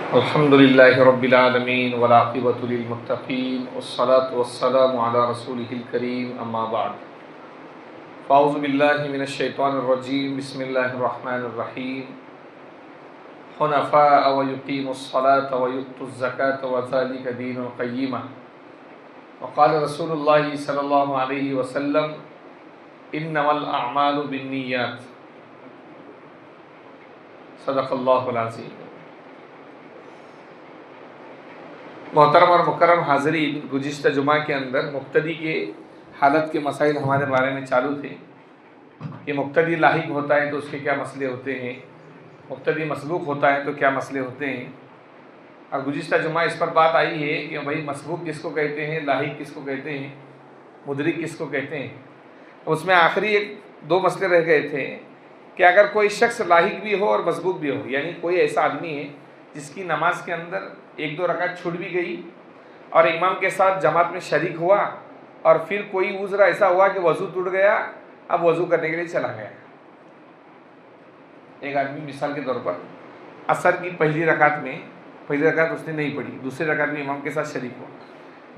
الحمد لله رب العالمين والعاقبة للمتقين والصلاة والسلام على رسوله الكريم أما بعد فأعوذ بالله من الشيطان الرجيم بسم الله الرحمن الرحيم حنفاء ويقيموا الصلاة ويؤتوا الزكاة وذلك دين القيمة وقال رسول الله صلى الله عليه وسلم إنما الأعمال بالنيات صدق الله العظيم۔ محترم اور مکرم حاضرین، گزشتہ جمعہ کے اندر مقتدی کے حالت کے مسائل ہمارے بارے میں چالو تھے کہ مقتدی لاحق ہوتا ہے تو اس کے کیا مسئلے ہوتے ہیں، مقتدی مسبوق ہوتا ہے تو کیا مسئلے ہوتے ہیں۔ اور گزشتہ جمعہ اس پر بات آئی ہے کہ بھائی مسبوق کس کو کہتے ہیں، لاحق کس کو کہتے ہیں، مدرک کس کو کہتے ہیں۔ اس میں آخری دو مسئلے رہ گئے تھے کہ اگر کوئی شخص لاحق بھی ہو اور مسبوق بھی ہو، یعنی کوئی ایسا آدمی ہے جس کی نماز کے اندر ایک دو رکعت چھوٹ بھی گئی اور امام کے ساتھ جماعت میں شریک ہوا، اور پھر کوئی عذر ایسا ہوا کہ وضو ٹوٹ گیا، اب وضو کرنے کے لیے چلا گیا۔ ایک آدمی مثال کے طور پر عصر کی پہلی رکعت اس نے نہیں پڑھی، دوسری رکعت میں امام کے ساتھ شریک ہوا،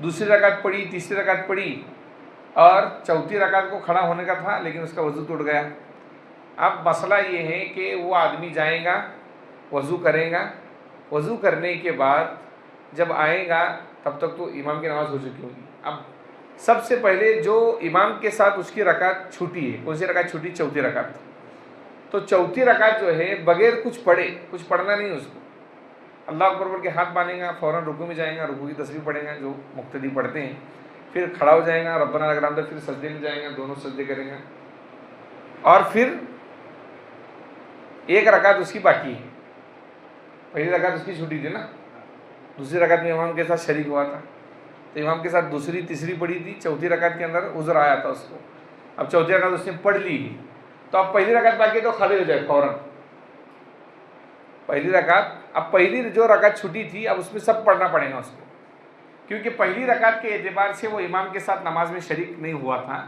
دوسری رکعت پڑھی، تیسری رکعت پڑھی، اور چوتھی رکعت کو کھڑا ہونے کا تھا لیکن اس کا وضو ٹوٹ گیا۔ اب مسئلہ یہ ہے کہ وہ آدمی جائے گا، وضو کرے گا، وضو کرنے کے بعد جب آئے گا تب تک تو امام کی نماز ہو چکی ہوگی۔ اب سب سے پہلے جو امام کے ساتھ اس کی رکعت چھوٹی ہے، کون سی رکعت چھوٹی؟ چوتھی رکعت۔ تو چوتھی رکعت جو ہے بغیر کچھ پڑھے، کچھ پڑھنا نہیں اس کو، اللہ اکبر بول کے ہاتھ باندھے گا، فوراً رکوع میں جائے گا، رکوع کی تسبیح پڑھے گا جو مقتدی پڑھتے ہیں، پھر کھڑا ہو جائے گا، ربنا لک الحمد، پھر سجدے میں جائے گا، دونوں سجدے کریں گا، اور پھر ایک رکعت اس کی باقی ہے۔ پہلی رکعت اس کی چھوٹی تھی نا، دوسری رکعت میں امام کے ساتھ شریک ہوا تھا، تو امام کے ساتھ دوسری تیسری پڑھی تھی، چوتھی رکعت کے اندر عذر آیا تھا اس کو، اب چوتھی رکعت اس نے پڑھ لی، تو اب پہلی رکعت باقی ہے تو کھڑے ہو جائے فوراً۔ پہلی رکعت، اب پہلی جو رکعت چھوٹی تھی اب اس میں سب پڑھنا پڑے گا اس کو، کیونکہ پہلی رکعت کے اعتبار سے وہ امام کے ساتھ نماز میں شریک نہیں ہوا تھا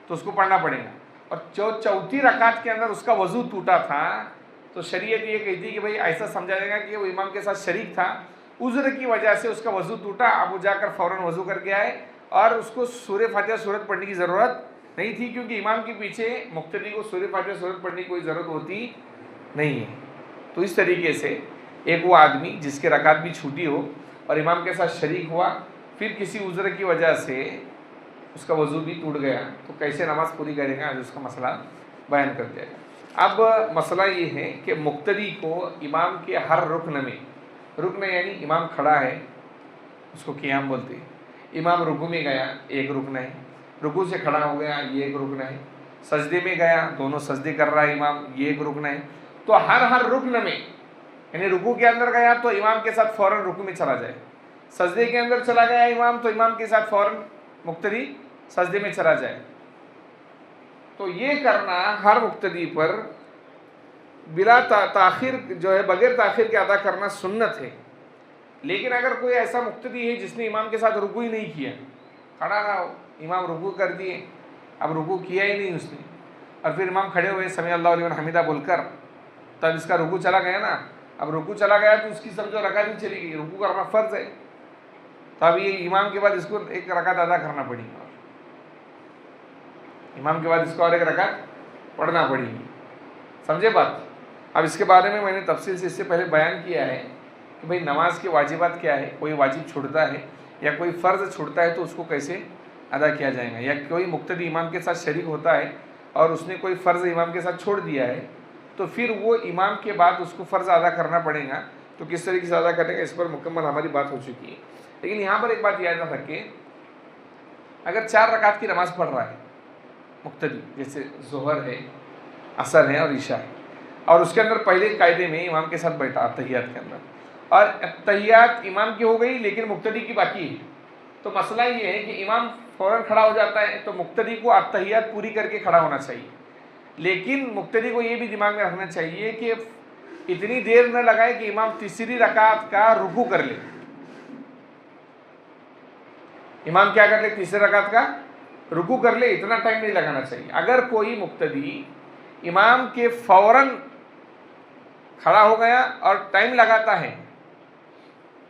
تو اس کو پڑھنا پڑے گا، اور جو چوتھی رکعت کے اندر اس کا وضو ٹوٹا تھا تو شریعت یہ کہتی کہ بھائی ایسا سمجھا جائے گا کہ وہ امام کے ساتھ شریک تھا، عذر کی وجہ سے اس کا وضو ٹوٹا، اب وہ جا کر فوراً وضو کر کے آئے، اور اس کو سورہ فاتحہ سورت پڑھنے کی ضرورت نہیں تھی، کیونکہ امام کے پیچھے مقتدی کو سورہ فاتحہ سورت پڑھنے کی کوئی ضرورت ہوتی نہیں ہے۔ تو اس طریقے سے ایک وہ آدمی جس کے رکعت بھی چھوٹی ہو اور امام کے ساتھ شریک ہوا، پھر کسی عذر کی وجہ سے اس کا وضو بھی ٹوٹ گیا، تو کیسے نماز پوری کرے گا، آج اس کا مسئلہ بیان کر دیا گیا۔ اب مسئلہ یہ ہے کہ مقتدی کو امام کے ہر رکن میں، رکن یعنی امام کھڑا ہے اس کو قیام بولتے ہیں، امام رکوع میں گیا ایک رکن ہے، رکوع سے کھڑا ہو گیا یہ ایک رکن ہے، سجدے میں گیا دونوں سجدے کر رہا ہے امام، یہ ایک رکن ہے۔ تو ہر رکن میں، یعنی رکوع کے اندر گیا تو امام کے ساتھ فوراً رکوع میں چلا جائے، سجدے کے اندر چلا گیا امام تو امام کے ساتھ فوراً مقتدی سجدے میں چلا جائے۔ تو یہ کرنا ہر مقتدی پر بلا تاخیر جو ہے، بغیر تاخیر کے ادا کرنا سنت ہے۔ لیکن اگر کوئی ایسا مقتدی ہے جس نے امام کے ساتھ رکوع ہی نہیں کیا، کھڑا رہا، امام رکوع کر دیے، اب رکوع کیا ہی نہیں اس نے، اور پھر امام کھڑے ہوئے سمیع اللہ لمن حمیدہ بول کر، تب اس کا رکوع چلا گیا نا، اب رکوع چلا گیا تو اس کی سمجھو رکعت ہی چلی گئی، رکوع کرنا فرض ہے، تو اب یہ امام کے بعد اس کو ایک رکعت ادا کرنا پڑی گی، امام کے بعد اس کو اور ایک رکعت پڑھنا پڑے گی، سمجھے بات؟ اب اس کے بارے میں نے تفصیل سے اس سے پہلے بیان کیا ہے کہ بھئی نماز کے واجبات کیا ہے، کوئی واجب چھوڑتا ہے یا کوئی فرض چھوڑتا ہے تو اس کو کیسے ادا کیا جائے گا، یا کوئی مقتدی امام کے ساتھ شریک ہوتا ہے اور اس نے کوئی فرض امام کے ساتھ چھوڑ دیا ہے تو پھر وہ امام کے بعد اس کو فرض ادا کرنا پڑے گا، تو کس طریقے سے ادا کرے گا اس پر مکمل ہماری بات ہو چکی ہے۔ لیکن یہاں پر ایک بات یاد رکھیں، اگر 4 رکعت کی نماز پڑھ رہا ہے مقتدی، جیسے ظہر ہے، عصر ہے اور عشاء ہے، اور اس کے اندر پہلے قاعدے میں امام کے ساتھ بیٹھا اتحیات کے اندر، اور اتحیات امام کی ہو گئی لیکن مقتدی کی باقی ہے، تو مسئلہ یہ ہے کہ امام فوراً کھڑا ہو جاتا ہے تو مقتدی کو اتحیات پوری کر کے کھڑا ہونا چاہیے، لیکن مقتدی کو یہ بھی دماغ میں رکھنا چاہیے کہ اتنی دیر نہ لگائے کہ امام تیسری رکعت کا رکوع کر لے، امام کیا کر لے، تیسری رکعت کا رکوع کر لے، اتنا ٹائم نہیں لگانا چاہیے۔ اگر کوئی مقتدی امام کے فوراً کھڑا ہو گیا اور ٹائم لگاتا ہے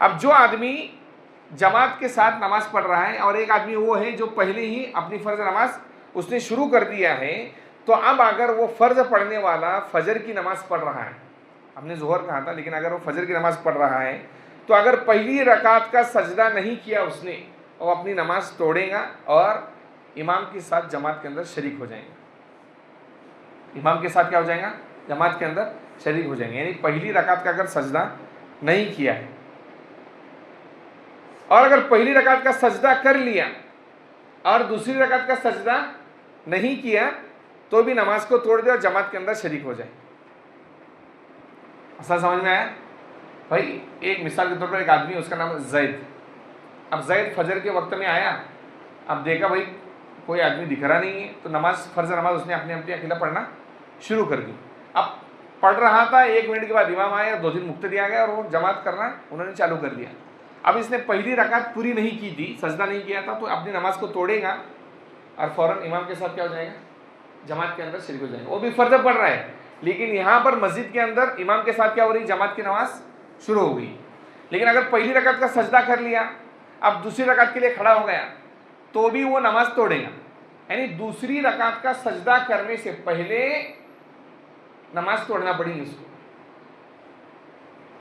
اب جو آدمی جماعت کے ساتھ نماز پڑھ رہا ہے اور ایک آدمی وہ ہے جو پہلے ہی اپنی فرض نماز اس نے شروع کر دیا ہے، تو اب اگر وہ فرض پڑھنے والا فجر کی نماز پڑھ رہا ہے، ہم نے ظہر کہا تھا لیکن اگر وہ فجر کی نماز پڑھ رہا ہے، تو اگر پہلی رکعت کا سجدہ نہیں کیا اس نے، وہ اپنی نماز توڑے گا اور امام کے ساتھ جماعت کے اندر شریک ہو جائیں گے۔ امام کے ساتھ کیا ہو جائے گا؟ جماعت کے اندر شریک ہو جائیں گے، یعنی پہلی رکعت کا اگر سجدہ نہیں کیا ہے، اور اگر پہلی رکعت کا سجدہ کر لیا اور دوسری رکعت کا سجدہ نہیں کیا تو بھی نماز کو توڑ دے اور جماعت کے اندر شریک ہو جائے۔ اصل سمجھ میں آیا؟ بھائی ایک مثال کے طور پر ایک آدمی، اس کا نام زید، اب زید فجر کے وقت میں آیا، اب دیکھا بھائی کوئی آدمی دکھ رہا نہیں ہے، تو نماز فرض نماز اس نے اپنے اکیلا پڑھنا شروع کر دی۔ اب پڑھ رہا تھا، 1 منٹ کے بعد امام آیا، 2 مقتدی آ گئے اور وہ جماعت کرنا انہوں نے چالو کر دیا۔ اب اس نے پہلی رکعت پوری نہیں کی تھی، سجدہ نہیں کیا تھا، تو اپنی نماز کو توڑے گا اور فوراً امام کے ساتھ کیا ہو جائے گا؟ جماعت کے اندر شریک ہو جائے گا۔ وہ بھی فرض پڑھ رہا ہے، لیکن یہاں پر مسجد کے اندر امام کے ساتھ کیا ہو رہی؟ جماعت کی نماز شروع ہو گئی۔ لیکن اگر پہلی رکعت کا سجدہ کر لیا، اب دوسری رکعت کے لیے کھڑا ہو گیا، تو بھی وہ نماز توڑے گا، یعنی دوسری رکعت کا سجدہ کرنے سے پہلے نماز توڑنا پڑے گی اس کو۔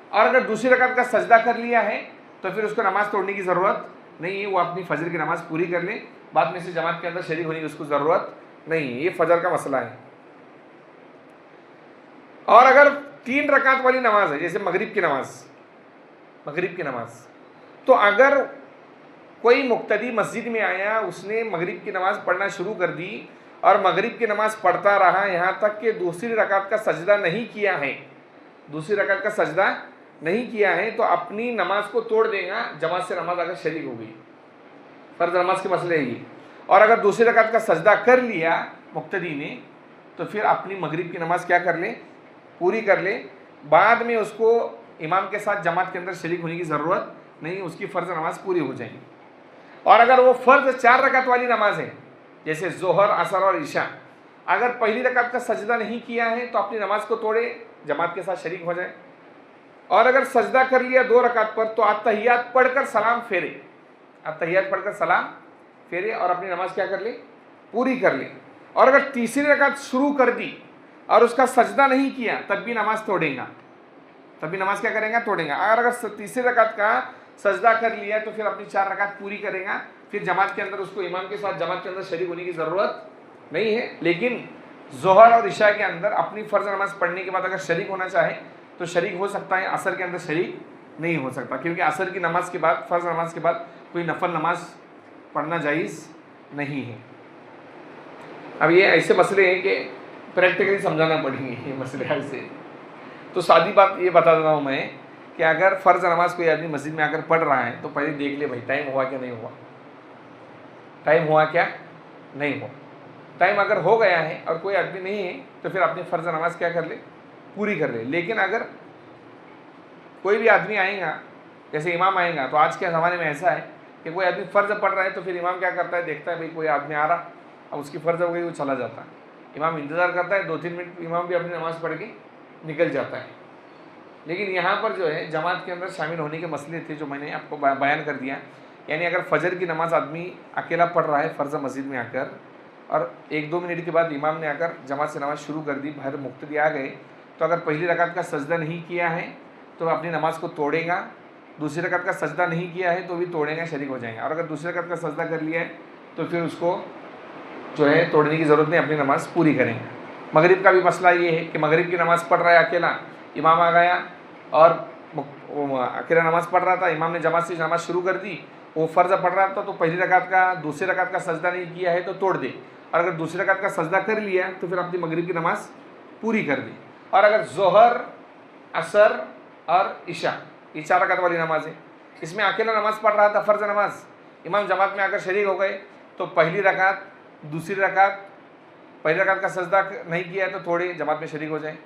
اور اگر دوسری رکعت کا سجدہ کر لیا ہے تو پھر اس کو نماز توڑنے کی ضرورت نہیں ہے، وہ اپنی فجر کی نماز پوری کر لے، بعد میں سے جماعت کے اندر شریک ہونے کی اس کو ضرورت نہیں ہے۔ یہ فجر کا مسئلہ ہے۔ اور اگر 3 رکعت والی نماز ہے، جیسے مغرب کی نماز، تو اگر کوئی مقتدی مسجد میں آیا، اس نے مغرب کی نماز پڑھنا شروع کر دی اور مغرب کی نماز پڑھتا رہا یہاں تک کہ دوسری رکعت کا سجدہ نہیں کیا ہے، تو اپنی نماز کو توڑ دے گا، جماعت سے نماز اگر شریک ہو گئی۔ فرض نماز کے مسئلے ہے یہ۔ اور اگر دوسری رکعت کا سجدہ کر لیا مقتدی نے، تو پھر اپنی مغرب کی نماز کیا کر لے؟ پوری کر لے، بعد میں اس کو امام کے ساتھ جماعت کے اندر شریک ہونے کی ضرورت نہیں، اس کی فرض نماز پوری ہو جائے گی۔ اور اگر وہ فرض 4 رکعت والی نماز ہے، جیسے ظہر، عصر اور عشاء، اگر پہلی رکعت کا سجدہ نہیں کیا ہے تو اپنی نماز کو توڑے، جماعت کے ساتھ شریک ہو جائے۔ اور اگر سجدہ کر لیا 2 رکعت پر، تو اتحیات پڑھ کر سلام پھیرے اور اپنی نماز کیا کر لے؟ پوری کر لے۔ اور اگر تیسری رکعت شروع کر دی اور اس کا سجدہ نہیں کیا، تب بھی نماز توڑیں گا، کیا کریں گا؟ توڑیں گا۔ اگر تیسری رکعت کا سجدہ کر لیا تو پھر اپنی 4 رکعت پوری کرے گا، پھر جماعت کے اندر اس کو امام کے ساتھ جماعت کے اندر شریک ہونے کی ضرورت نہیں ہے۔ لیکن ظہر اور عشاء کے اندر اپنی فرض نماز پڑھنے کے بعد اگر شریک ہونا چاہے تو شریک ہو سکتا ہے، عصر کے اندر شریک نہیں ہو سکتا، کیونکہ عصر کی نماز کے بعد، فرض نماز کے بعد کوئی نفل نماز پڑھنا جائز نہیں ہے۔ اب یہ ایسے مسئلے ہیں کہ پریکٹیکلی سمجھانا پڑیں گے یہ مسئلے ایسے۔ تو سادی بات یہ بتا دیتا ہوں میں کہ اگر فرض نماز کوئی آدمی مسجد میں آ کر پڑھ رہا ہے تو پہلے دیکھ لے بھائی ٹائم ہوا کیا نہیں ہوا۔ ٹائم اگر ہو گیا ہے اور کوئی آدمی نہیں ہے تو پھر اپنی فرض نماز کیا کر لے؟ پوری کر لے۔ لیکن اگر کوئی بھی آدمی آئے گا، جیسے امام آئے گا، تو آج کے زمانے میں ایسا ہے کہ کوئی آدمی فرض پڑھ رہا ہے تو پھر امام کیا کرتا ہے؟ دیکھتا ہے بھائی کوئی آدمی آ رہا، اب اس کی فرض ہو گئی، وہ چلا جاتا ہے، امام انتظار کرتا ہے 2-3 منٹ، امام بھی اپنی نماز پڑھ کے نکل جاتا ہے۔ لیکن یہاں پر جو ہے جماعت کے اندر شامل ہونے کے مسئلے تھے جو میں نے آپ کو بیان کر دیا، یعنی اگر فجر کی نماز آدمی اکیلا پڑھ رہا ہے فرض مسجد میں آ کر، اور 1-2 منٹ کے بعد امام نے آ کر جماعت سے نماز شروع کر دی، باہر مقتدی آ گئے، تو اگر پہلی رکعت کا سجدہ نہیں کیا ہے تو اپنی نماز کو توڑے گا، دوسری رکعت کا سجدہ نہیں کیا ہے تو بھی توڑیں گا، شریک ہو جائیں گے۔ اور اگر دوسری رکعت کا سجدہ کر لیا ہے تو پھر اس کو جو ہے توڑنے کی ضرورت نہیں، اپنی نماز پوری کریں گے۔ مغرب کا بھی مسئلہ یہ ہے کہ مغرب کی نماز پڑھ رہا ہے اکیلا، امام آ گیا اور اکیلا نماز پڑھ رہا تھا، امام نے جماعت سے نماز شروع کر دی، وہ فرض پڑھ رہا تھا، تو پہلی رکعت کا دوسری رکعت کا سجدہ نہیں کیا ہے تو توڑ دے، اور اگر دوسری رکعت کا سجدہ کر لیا تو پھر اپنی مغرب کی نماز پوری کر دی۔ اور اگر ظہر، عصر اور عشاء، یہ 4 رکعت والی نماز ہے، اس میں اکیلا نماز پڑھ رہا تھا فرض نماز، امام جماعت میں آ کر شریک ہو گئے، تو پہلی رکعت، دوسری رکعت، پہلی رکعت کا سجدہ نہیں کیا ہے تو تھوڑے جماعت میں شریک ہو جائیں،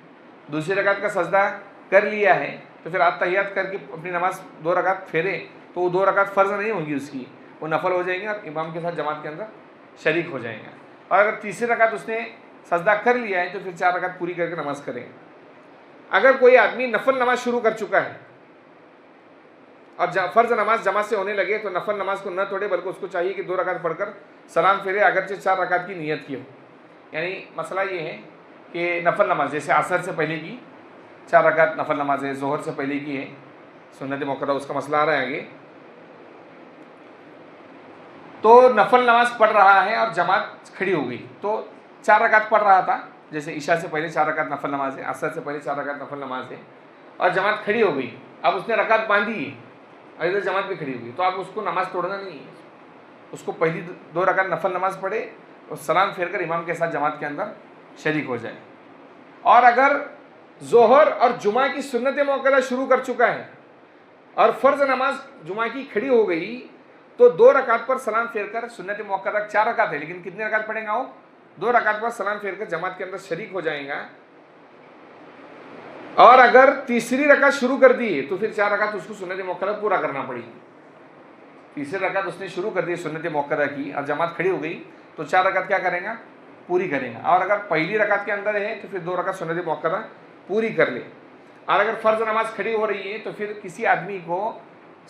دوسری رکعت کا سجدہ کر لیا ہے تو پھر اتحیات کر کے اپنی نماز 2 رکعت پھیرے، تو وہ 2 رکعت فرض نہیں ہوں گی اس کی، وہ نفل ہو جائیں گے اور امام کے ساتھ جماعت کے اندر شریک ہو جائیں گے۔ اور اگر تیسری رکعت اس نے سجدہ کر لیا ہے تو پھر 4 رکعت پوری کر کے نماز کریں گے۔ اگر کوئی آدمی نفل نماز شروع کر چکا ہے اور فرض نماز جماعت سے ہونے لگے تو نفل نماز کو نہ توڑے، بلکہ اس کو چاہیے کہ 2 رکعت پڑھ کر سلام پھیرے، اگرچہ 4 رکعت کی نیت کی ہو۔ یعنی مسئلہ یہ ہے کہ نفل نماز جیسے عصر سے پہلے کی 4 رکعت نفل نماز ہے، ظہر سے پہلے کی ہے سنت موقدہ، اس کا مسئلہ آ رہا ہے آگے۔ تو نفل نماز پڑھ رہا ہے اور جماعت کھڑی ہو گئی، تو 4 رکعت پڑھ رہا تھا، جیسے عشاء سے پہلے 4 رکعت نفل نماز ہے، عصر سے پہلے 4 رکعت نفل نماز ہے، اور جماعت کھڑی ہو گئی، اب اس نے رکعت باندھی ہے اور ادھر جماعت بھی کھڑی ہوئی، تو آپ اس کو نماز توڑنا نہیں ہے، اس کو پہلی 2 رکعت نفل نماز پڑھے اور سلام پھیر کر امام کے ساتھ جماعت کے اندر شریک ہو جائے۔ اور اگر ظہر اور جمعہ کی سنت موقدہ شروع کر چکا ہے اور فرض نماز جمعہ کی کھڑی ہو گئی، تو 2 رکعت پر سلام پھیر کر، سنت موقدہ 4 رکعت ہے لیکن کتنے رکعت پڑھیں گا وہ؟ 2 رکعت پر سلام پھیر کر جماعت کے اندر شریک ہو جائیں گا۔ اور اگر تیسری رکعت شروع کر دی تو پھر 4 رکعت اس کو سنت موقدہ پورا کرنا پڑی۔ تیسری رکعت اس نے شروع کر دی سنت موقدہ کی اور جماعت کھڑی ہو گئی، تو 4 رکعت کیا کریں گا؟ پوری کریں گا۔ اور اگر پہلی رکعت کے اندر ہے تو پھر 2 رکعت سنت موقدہ پوری کر لے۔ اور اگر فرض نماز کھڑی ہو رہی ہے تو پھر کسی آدمی کو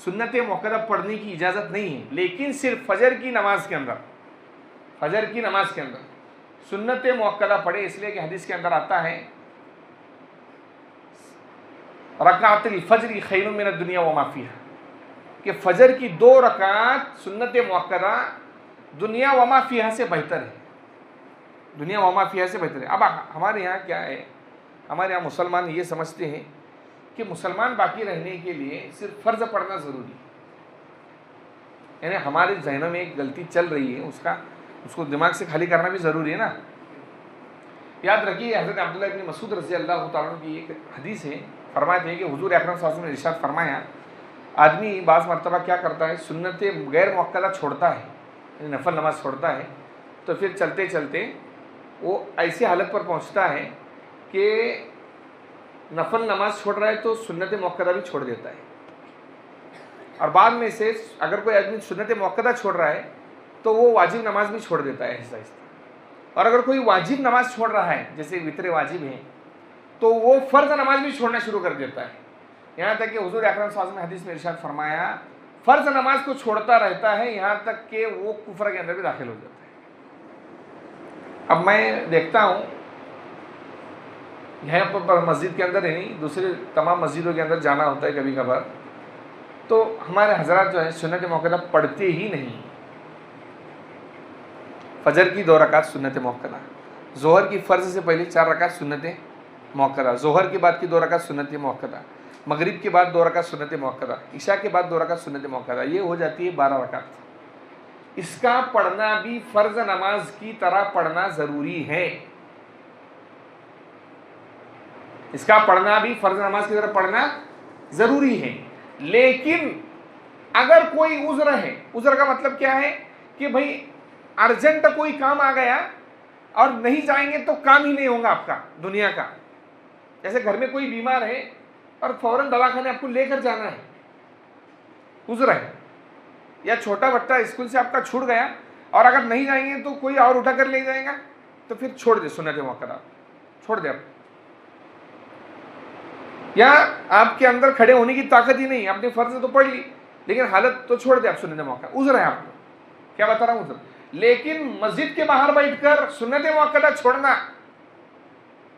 سنت موقدہ پڑھنے کی اجازت نہیں ہے، لیکن صرف فجر کی نماز کے اندر سنت موقدہ پڑھے، اس لیے کہ حدیث کے اندر آتا ہے رکعت الفجر خیر من الدنیا وما فیہا، کہ فجر کی 2 رکعت سنت موقدہ دنیا وما فیہا سے بہتر ہے، دنیا وما فیہا سے بہتر ہے۔ اب ہمارے یہاں کیا ہے، ہمارے یہاں مسلمان یہ سمجھتے ہیں کہ مسلمان باقی رہنے کے لیے صرف فرض پڑھنا ضروری ہے، یعنی ہمارے ذہنوں میں ایک غلطی چل رہی ہے، اس کو دماغ سے خالی کرنا بھی ضروری ہے نا۔ یاد رکھیے حضرت عبداللہ ابن مسعود رضی اللہ تعالیٰ عنہ کی ایک حدیث ہے، فرماتے ہیں کہ حضور اکرم صلی اللہ علیہ وسلم نے ارشاد فرمایا، آدمی بعض مرتبہ کیا کرتا ہے، سنت غیر موقدہ چھوڑتا ہے، یعنی نفل نماز چھوڑتا ہے، تو پھر چلتے چلتے وہ ایسی حالت پر پہنچتا ہے کہ نفل نماز چھوڑ رہا ہے تو سنت موقدہ بھی چھوڑ دیتا ہے، اور بعد میں سے اگر کوئی آدمی سنت موقدہ چھوڑ رہا ہے تو وہ واجب نماز بھی چھوڑ دیتا ہے آہستہ آہستہ، اور اگر کوئی واجب نماز چھوڑ رہا ہے جیسے وتر واجب ہے تو وہ فرض نماز بھی چھوڑنا شروع کر دیتا ہے، یہاں تک کہ حضور اکرم صلی اللہ علیہ وسلم نے حدیث میں ارشاد فرمایا فرض نماز کو چھوڑتا رہتا ہے یہاں تک کہ وہ کفر کے اندر بھی داخل ہو جاتا ہے۔ اب میں دیکھتا ہوں یہاں پر مسجد کے اندر ہی نہیں، دوسرے تمام مسجدوں کے اندر جانا ہوتا ہے کبھی کبھار، تو ہمارے حضرات جو ہیں سنت موقدہ پڑھتے ہی نہیں۔ فجر کی 2 رکعت سنت موقدہ، ظہر کی فرض سے پہلے 4 رکعت سنت موقدہ، ظہر کے بعد کی 2 رکعت سنت موقدہ، مغرب کے بعد 2 رکعت سنت موقدہ، عشاء کے بعد 2 رکعت سنت موقدہ، یہ ہو جاتی ہے 12 رکعت۔ اس کا پڑھنا بھی فرض نماز کی طرح پڑھنا ضروری ہے، اس کا پڑھنا بھی فرض نماز کی طرح پڑھنا ضروری ہے، لیکن اگر کوئی عذر ہے، عذر کا مطلب کیا ہے کہ بھائی ارجنٹ کوئی کام آ گیا اور نہیں جائیں گے تو کام ہی نہیں ہوگا آپ کا دنیا کا، جیسے گھر میں کوئی بیمار ہے اور فوراً دواخانے آپ کو لے کر جانا ہے، عذر ہے، یا چھوٹا بچہ اسکول سے آپ کا چھوٹ گیا اور اگر نہیں جائیں گے تو کوئی اور اٹھا کر لے جائے گا، تو پھر چھوڑ دے سنت موقدہ، چھوڑ دے آپ، یا آپ کے اندر کھڑے ہونے کی طاقت ہی نہیں، آپ نے فرض تو پڑھ لی لیکن حالت تو چھوڑ دے آپ سنت موقدہ، عذر ہے آپ کو، کیا بتا رہا ہوں عذر۔ لیکن مسجد کے باہر بیٹھ کر سنت موقدہ چھوڑنا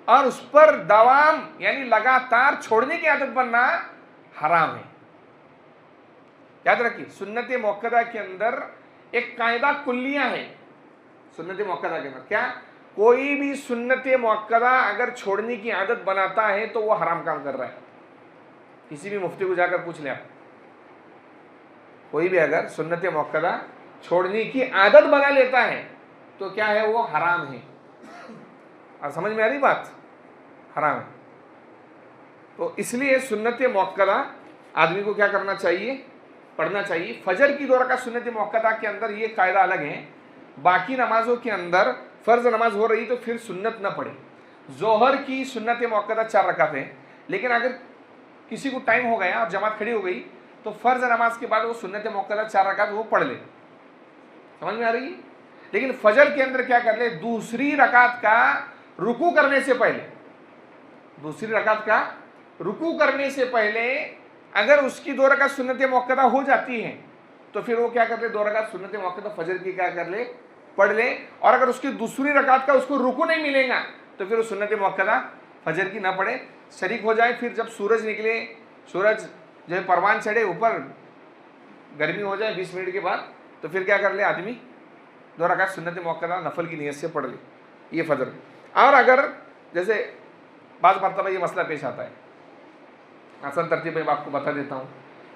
اور اس پر دوام یعنی لگاتار چھوڑنے کی عادت بننا حرام ہے۔ یاد رکھیے سنت موقدہ کے اندر ایک قاعدہ کلیہ ہے، سنت موقدہ کے اندر کیا، کوئی بھی سنت موقدہ اگر چھوڑنے کی عادت بناتا ہے تو وہ حرام کام کر رہا ہے۔ کسی بھی مفتی کو جا کر پوچھ لیں آپ، کوئی بھی اگر سنت موقدہ چھوڑنے کی عادت بنا لیتا ہے تو کیا ہے، وہ حرام ہے، اور سمجھ میں آ رہی بات، حرام ہے۔ تو اس لیے سنت موقدہ آدمی کو کیا کرنا چاہیے، پڑھنا چاہیے۔ فجر کی 2 رکعت سنت موقدہ کے اندر یہ قاعدہ الگ ہے، باقی نمازوں کے اندر فرض نماز ہو رہی تو پھر سنت نہ پڑھے۔ ظہر کی سنت موقدہ 4 رکعت ہے، لیکن اگر کسی کو ٹائم ہو گیا اور جماعت کھڑی ہو گئی تو فرض نماز کے بعد وہ سنت موقدہ 4 رکعت وہ پڑھ لے، سمجھ میں آ رہی ہے۔ لیکن فجر کے اندر کیا کر لے، دوسری رکعت کا رکوع کرنے سے پہلے، دوسری رکعت کا رکوع کرنے سے پہلے اگر اس کی 2 رکعت سنت موقدہ ہو جاتی ہیں تو پھر وہ کیا کر لے، 2 رکعت سنت موقدہ فجر کی کیا کر لے، پڑھ لے. اور اگر اس کی دوسری رکعت کا اس کو رکوع نہیں ملے گا تو پھر وہ سنت موقدہ فجر کی نہ پڑھے، شریک ہو جائے. پھر جب سورج نکلے، سورج جو ہے پروان چڑھے اوپر، گرمی ہو جائے 20 منٹ کے بعد، تو پھر کیا کر لے آدمی 2 رکعت سنت موقدہ نفل کی نیت سے پڑھ لے، یہ فجر. اور اگر جیسے بعض مرتبہ یہ مسئلہ پیش آتا ہے، آسان ترتیب میں آپ کو بتا دیتا ہوں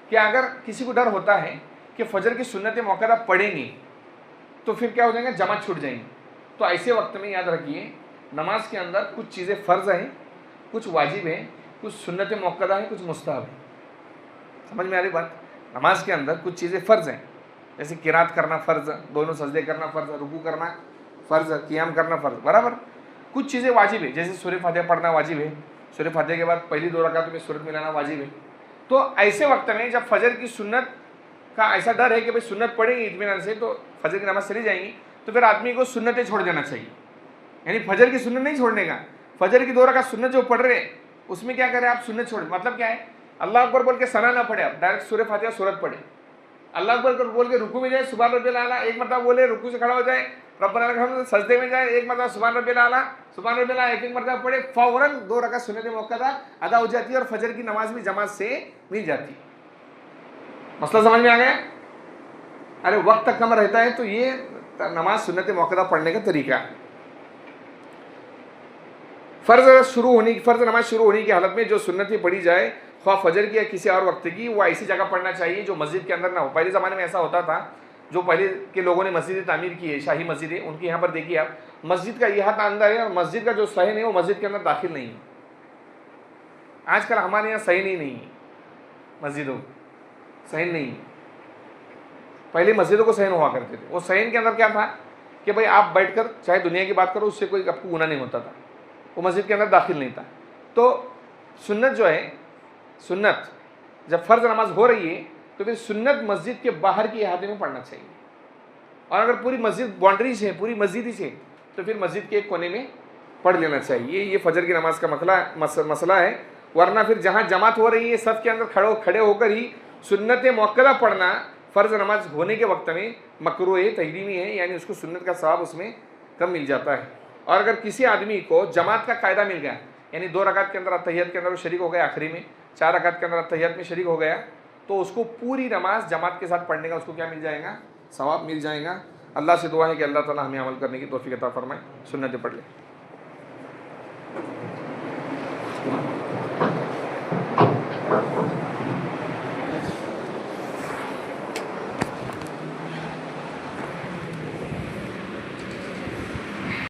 کہ اگر کسی کو ڈر ہوتا ہے کہ فجر کی سنت موقدہ پڑھیں گے تو پھر کیا ہو جائیں گے، جماعت چھوٹ جائیں گے. تو ایسے وقت میں یاد رکھیے نماز کے اندر کچھ چیزیں فرض ہیں، کچھ واجب ہیں، کچھ سنت موقدہ ہیں، کچھ مستحب ہیں. سمجھ میں آ رہی بات؟ نماز کے اندر کچھ چیزیں فرض ہیں، جیسے قرات کرنا فرض، دونوں سجدے کرنا فرض، رکوع کرنا فرض، قیام کرنا فرض، برابر. کچھ چیزیں واجب ہے، جیسے سورہ فاتحہ پڑھنا واجب ہے، سورہ فاتحہ کے بعد پہلی 2 رکعتوں میں سورت ملانا واجب ہے. تو ایسے وقت میں جب فجر کی سنت کا ایسا ڈر ہے کہ بھئی سنت پڑھیں گے اطمینان سے تو فجر کی نماز چلی جائیں گی، تو پھر آدمی کو سنتیں چھوڑ دینا چاہیے. یعنی فجر کی سنت نہیں چھوڑنے کا، فجر کی 2 رکعت سنت جو پڑھ رہے اس میں کیا کریں آپ، سنت چھوڑیں. مطلب کیا ہے، اللہ اکبر بول کے ثنا نہ پڑھے، آپ ڈائریکٹ سورہ فاتحہ سورت پڑھے. اللہ اکبر بول کے رکوع میں جائے، سبحان ربی الاعلیٰ ایک مرتبہ بولے، رکوع سے کھڑا ہو جائے، ربنا لک الحمد، سجدے میں جائے ایک مرتبہ سبحان ربی الاعلیٰ، سبحان ربی الاعلیٰ ایک مرتبہ پڑھے، فوراً 2 رکعت سنت موقدہ ادا ہو جاتی ہے اور فجر کی نماز بھی جماعت سے مل جاتی ہے. مسئلہ سمجھ میں آ گیا؟ ارے وقت کم رہتا ہے تو یہ نماز سنت موقدہ پڑھنے کا طریقہ ہے. فرض نماز شروع ہونے کی حالت میں جو سنتیں پڑھی جائے، خواہ فجر کی یا کسی اور وقت کی، وہ ایسی جگہ پڑھنا چاہیے جو مسجد کے اندر نہ ہو. پہلے زمانے میں ایسا ہوتا تھا، جو پہلے کے لوگوں نے مسجد تعمیر کی ہے، شاہی مسجد ہے، ان کے یہاں پر دیکھیے آپ، مسجد کا یہ ہاتھ اندر ہے اور مسجد کا جو صحن ہے وہ مسجد کے اندر داخل نہیں ہے. آج کل ہمارے یہاں صحن ہی نہیں ہے، مسجدوں صحن نہیں ہے. پہلے مسجدوں کو صحن ہوا کرتے تھے. وہ صحن کے اندر کیا تھا کہ بھائی آپ بیٹھ کر چاہے دنیا کی بات کرو، اس سے کوئی آپ کو گناہ نہیں ہوتا تھا، وہ مسجد کے اندر داخل نہیں تھا. تو سنت جو ہے، سنت جب فرض نماز ہو رہی ہے تو پھر سنت مسجد کے باہر کی احاطے میں پڑھنا چاہیے. اور اگر پوری مسجد باؤنڈری سے، پوری مسجد ہی سے، تو پھر مسجد کے ایک کونے میں پڑھ لینا چاہیے. یہ فجر کی نماز کا مسئلہ ہے. ورنہ پھر جہاں جماعت ہو رہی ہے صف کے اندر کھڑے ہو کر ہی سنت موقدہ پڑھنا فرض نماز ہونے کے وقت میں مکروہ ہے، تحریمی ہے، یعنی اس کو سنت کا ثواب اس میں کم مل جاتا ہے. اور اگر کسی آدمی کو جماعت کا قاعدہ مل گیا، یعنی 2 رکعت کے اندر اتحیات کے اندر وہ شریک ہو گیا، آخری میں 4 رکعت کے اندر اتحیات میں شریک ہو گیا، تو اس کو پوری نماز جماعت کے ساتھ پڑھنے کا اس کو کیا مل جائے گا، ثواب مل جائے گا. اللہ سے دعا ہے کہ اللہ تعالیٰ ہمیں عمل کرنے کی توفیق عطا فرمائے. سنتیں پڑھ لیں.